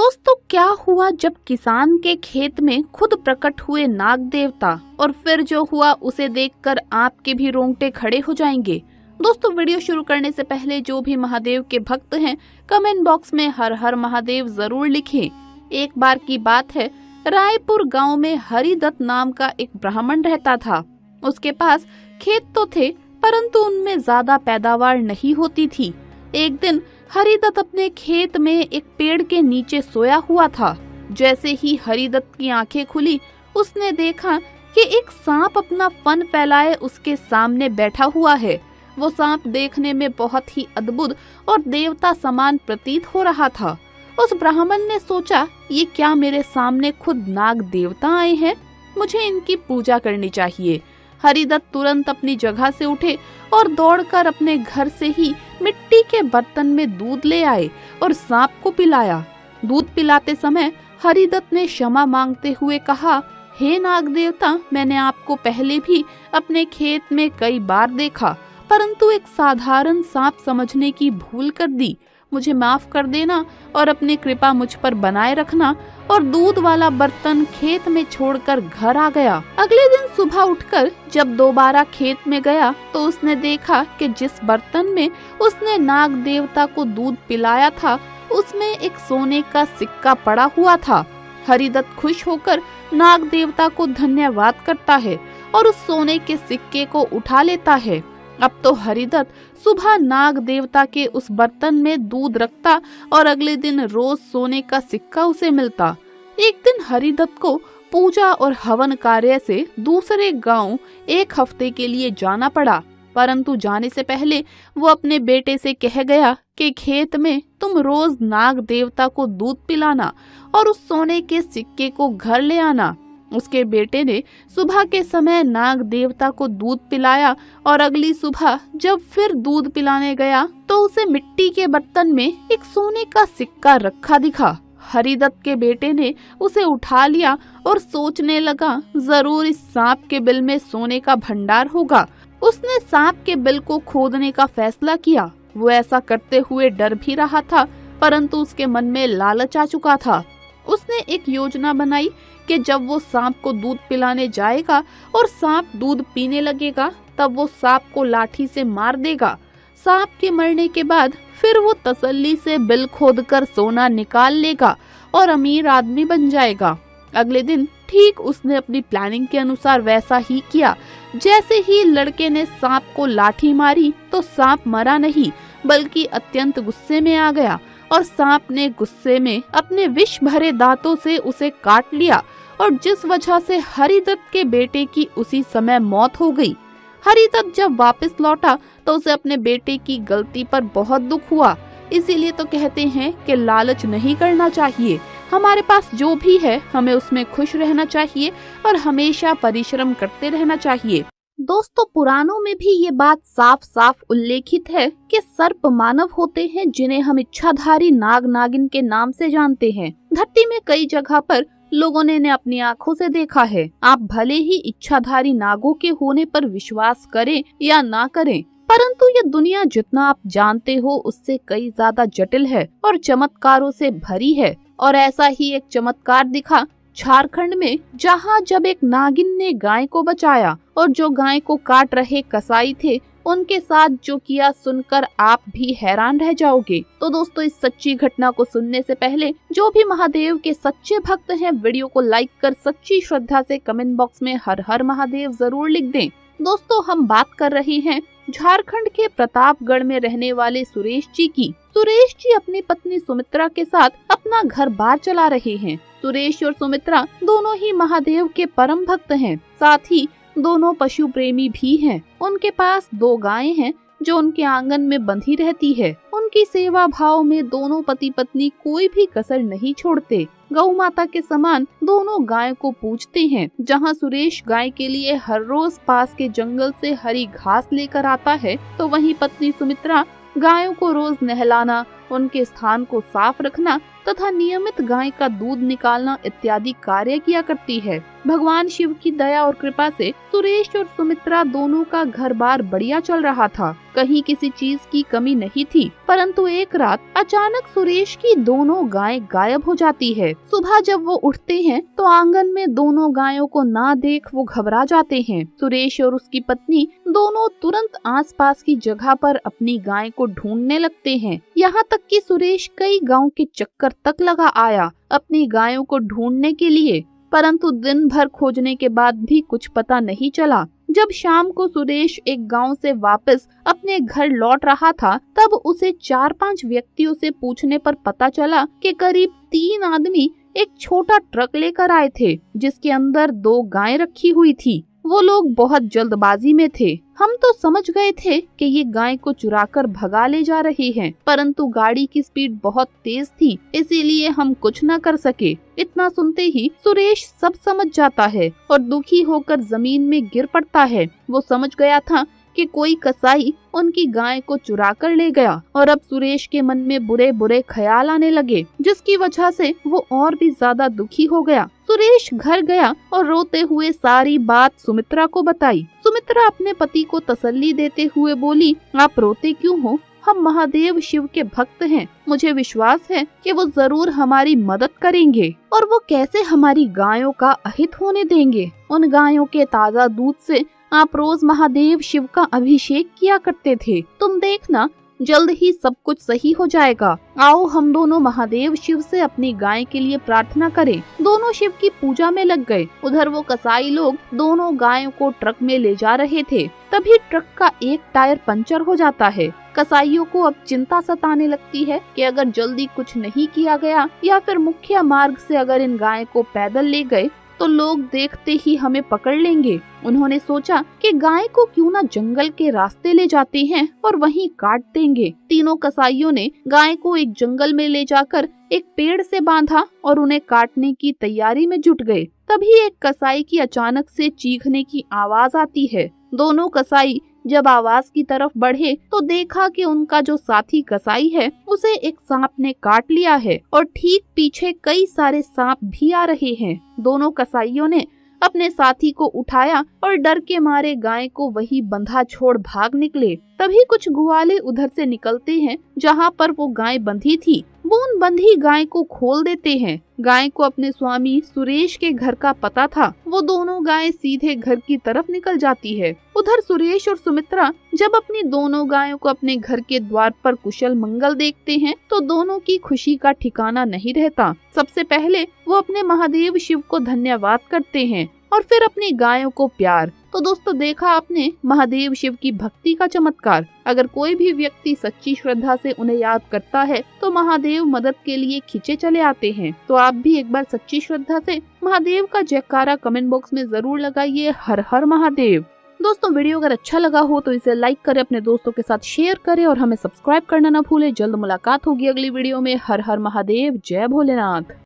दोस्तों, क्या हुआ जब किसान के खेत में खुद प्रकट हुए नाग देवता, और फिर जो हुआ उसे देखकर आपके भी रोंगटे खड़े हो जाएंगे। दोस्तों, वीडियो शुरू करने से पहले जो भी महादेव के भक्त हैं कमेंट बॉक्स में हर हर महादेव जरूर लिखें। एक बार की बात है, रायपुर गांव में हरिदत्त नाम का एक ब्राह्मण रहता था। उसके पास खेत तो थे, परंतु उनमें ज्यादा पैदावार नहीं होती थी। एक दिन हरिदत्त अपने खेत में एक पेड़ के नीचे सोया हुआ था। जैसे ही हरिदत्त की आंखें खुली, उसने देखा कि एक सांप अपना फन फैलाए उसके सामने बैठा हुआ है। वो सांप देखने में बहुत ही अद्भुत और देवता समान प्रतीत हो रहा था। उस ब्राह्मण ने सोचा, ये क्या मेरे सामने खुद नाग देवता आए हैं, मुझे इनकी पूजा करनी चाहिए। हरिदत्त तुरंत अपनी जगह से उठे और दौड़कर अपने घर से ही मिट्टी के बर्तन में दूध ले आए और सांप को पिलाया। दूध पिलाते समय हरिदत्त ने क्षमा मांगते हुए कहा, हे नाग देवता, मैंने आपको पहले भी अपने खेत में कई बार देखा, परंतु एक साधारण सांप समझने की भूल कर दी। मुझे माफ कर देना और अपनी कृपा मुझ पर बनाए रखना। और दूध वाला बर्तन खेत में छोड़कर घर आ गया। अगले दिन सुबह उठकर जब दोबारा खेत में गया तो उसने देखा कि जिस बर्तन में उसने नाग देवता को दूध पिलाया था, उसमें एक सोने का सिक्का पड़ा हुआ था। हरिदत्त खुश होकर नाग देवता को धन्यवाद करता है और उस सोने के सिक्के को उठा लेता है। अब तो हरिदत्त सुबह नाग देवता के उस बर्तन में दूध रखता और अगले दिन रोज सोने का सिक्का उसे मिलता। एक दिन हरिदत्त को पूजा और हवन कार्य से दूसरे गांव एक हफ्ते के लिए जाना पड़ा, परंतु जाने से पहले वो अपने बेटे से कह गया कि खेत में तुम रोज नाग देवता को दूध पिलाना और उस सोने के सिक्के को घर ले आना। उसके बेटे ने सुबह के समय नाग देवता को दूध पिलाया और अगली सुबह जब फिर दूध पिलाने गया तो उसे मिट्टी के बर्तन में एक सोने का सिक्का रखा दिखा। हरिदत्त के बेटे ने उसे उठा लिया और सोचने लगा, जरूर इस सांप के बिल में सोने का भंडार होगा। उसने सांप के बिल को खोदने का फैसला किया। वो ऐसा करते हुए डर भी रहा था, परंतु उसके मन में लालच आ चुका था। उसने एक योजना बनाई कि जब वो सांप को दूध पिलाने जाएगा और सांप दूध पीने लगेगा, तब वो सांप को लाठी से मार देगा। सांप के मरने के बाद फिर वो तसल्ली से बिल खोदकर सोना निकाल लेगा और अमीर आदमी बन जाएगा। अगले दिन ठीक उसने अपनी प्लानिंग के अनुसार वैसा ही किया। जैसे ही लड़के ने सांप को लाठी मारी तो सांप मरा नहीं, बल्कि अत्यंत गुस्से में आ गया और सांप ने गुस्से में अपने विष भरे दांतों से उसे काट लिया, और जिस वजह से हरिदत्त के बेटे की उसी समय मौत हो गई। हरिदत्त जब वापस लौटा तो उसे अपने बेटे की गलती पर बहुत दुख हुआ। इसीलिए तो कहते हैं कि लालच नहीं करना चाहिए। हमारे पास जो भी है हमें उसमें खुश रहना चाहिए और हमेशा परिश्रम करते रहना चाहिए। दोस्तों, पुराणों में भी ये बात साफ साफ उल्लेखित है कि सर्प मानव होते हैं जिन्हें हम इच्छाधारी नाग नागिन के नाम से जानते हैं। धरती में कई जगह पर लोगों ने अपनी आंखों से देखा है। आप भले ही इच्छाधारी नागों के होने पर विश्वास करें या ना करें, परंतु ये दुनिया जितना आप जानते हो उससे कई ज्यादा जटिल है और चमत्कारों से भरी है। और ऐसा ही एक चमत्कार दिखा झारखंड में, जहां जब एक नागिन ने गाय को बचाया और जो गाय को काट रहे कसाई थे उनके साथ जो किया, सुनकर आप भी हैरान रह जाओगे। तो दोस्तों, इस सच्ची घटना को सुनने से पहले जो भी महादेव के सच्चे भक्त हैं वीडियो को लाइक कर सच्ची श्रद्धा से कमेंट बॉक्स में हर हर महादेव जरूर लिख दें। दोस्तों, हम बात कर रहे हैं झारखंड के प्रतापगढ़ में रहने वाले सुरेश जी की। सुरेश जी अपनी पत्नी सुमित्रा के साथ अपना घर बार चला रहे हैं। सुरेश और सुमित्रा दोनों ही महादेव के परम भक्त हैं, साथ ही दोनों पशु प्रेमी भी हैं। उनके पास 2 गायें हैं जो उनके आंगन में बंधी रहती है। उनकी सेवा भाव में दोनों पति पत्नी कोई भी कसर नहीं छोड़ते। गौ माता के समान दोनों गाय को पूजते हैं। जहां सुरेश गाय के लिए हर रोज पास के जंगल से हरी घास लेकर आता है, तो वहीं पत्नी सुमित्रा गायों को रोज नहलाना, उनके स्थान को साफ रखना तथा नियमित गाय का दूध निकालना इत्यादि कार्य किया करती है। भगवान शिव की दया और कृपा से सुरेश और सुमित्रा दोनों का घर बार बढ़िया चल रहा था, कहीं किसी चीज की कमी नहीं थी। परंतु एक रात अचानक सुरेश की दोनों गायें गायब हो जाती है। सुबह जब वो उठते हैं तो आंगन में दोनों गायों को ना देख वो घबरा जाते हैं। सुरेश और उसकी पत्नी दोनों तुरंत आसपास की जगह पर अपनी गाय को ढूंढने लगते हैं। यहाँ तक कि सुरेश कई गांव के चक्कर तक लगा आया अपनी गायों को ढूंढने के लिए, परंतु दिन भर खोजने के बाद भी कुछ पता नहीं चला। जब शाम को सुरेश एक गांव से वापस अपने घर लौट रहा था, तब उसे 4-5 व्यक्तियों से पूछने पर पता चला कि करीब 3 आदमी एक छोटा ट्रक लेकर आए थे, जिसके अंदर 2 गायें रखी हुई थी। वो लोग बहुत जल्दबाजी में थे। हम तो समझ गए थे कि ये गाय को चुराकर भगा ले जा रही हैं, परंतु गाड़ी की स्पीड बहुत तेज थी, इसीलिए हम कुछ न कर सके। इतना सुनते ही सुरेश सब समझ जाता है और दुखी होकर जमीन में गिर पड़ता है। वो समझ गया था कि कोई कसाई उनकी गाय को चुरा कर ले गया और अब सुरेश के मन में बुरे बुरे ख्याल आने लगे, जिसकी वजह से वो और भी ज्यादा दुखी हो गया। सुरेश घर गया और रोते हुए सारी बात सुमित्रा को बताई। सुमित्रा अपने पति को तसल्ली देते हुए बोली, आप रोते क्यों हो? हम महादेव शिव के भक्त हैं। मुझे विश्वास है कि वो जरूर हमारी मदद करेंगे। और वो कैसे हमारी गायों का अहित होने देंगे? उन गायों के ताजा दूध से आप रोज महादेव शिव का अभिषेक किया करते थे। तुम देखना जल्द ही सब कुछ सही हो जाएगा। आओ हम दोनों महादेव शिव से अपनी गाय के लिए प्रार्थना करें। दोनों शिव की पूजा में लग गए। उधर वो कसाई लोग दोनों गायों को ट्रक में ले जा रहे थे। तभी ट्रक का एक टायर पंचर हो जाता है। कसाईयों को अब चिंता सताने लगती है कि अगर जल्दी कुछ नहीं किया गया या फिर मुख्य मार्ग से अगर इन गाय को पैदल ले गए तो लोग देखते ही हमें पकड़ लेंगे। उन्होंने सोचा कि गाय को क्यों ना जंगल के रास्ते ले जाते हैं और वहीं काट देंगे। तीनों कसाईयों ने गाय को एक जंगल में ले जाकर एक पेड़ से बांधा और उन्हें काटने की तैयारी में जुट गए। तभी एक कसाई की अचानक से चीखने की आवाज आती है। दोनों कसाई जब आवाज की तरफ बढ़े तो देखा कि उनका जो साथी कसाई है उसे एक सांप ने काट लिया है और ठीक पीछे कई सारे सांप भी आ रहे हैं। दोनों कसाईयों ने अपने साथी को उठाया और डर के मारे गाय को वही बंधा छोड़ भाग निकले। तभी कुछ ग्वाले उधर से निकलते हैं जहाँ पर वो गाय बंधी थी। वो उन बंधी गाय को खोल देते हैं। गाय को अपने स्वामी सुरेश के घर का पता था। वो दोनों गाय सीधे घर की तरफ निकल जाती है। उधर सुरेश और सुमित्रा जब अपनी दोनों गायों को अपने घर के द्वार पर कुशल मंगल देखते हैं तो दोनों की खुशी का ठिकाना नहीं रहता। सबसे पहले वो अपने महादेव शिव को धन्यवाद करते हैं और फिर अपनी गायों को प्यार। तो दोस्तों देखा आपने महादेव शिव की भक्ति का चमत्कार। अगर कोई भी व्यक्ति सच्ची श्रद्धा से उन्हें याद करता है तो महादेव मदद के लिए खींचे चले आते हैं। तो आप भी एक बार सच्ची श्रद्धा से महादेव का जयकारा कमेंट बॉक्स में जरूर लगाइए। हर हर महादेव। दोस्तों वीडियो अगर अच्छा लगा हो तो इसे लाइक करें, अपने दोस्तों के साथ शेयर करें और हमें सब्सक्राइब करना ना भूलें। जल्द मुलाकात होगी अगली वीडियो में। हर हर महादेव, जय भोलेनाथ।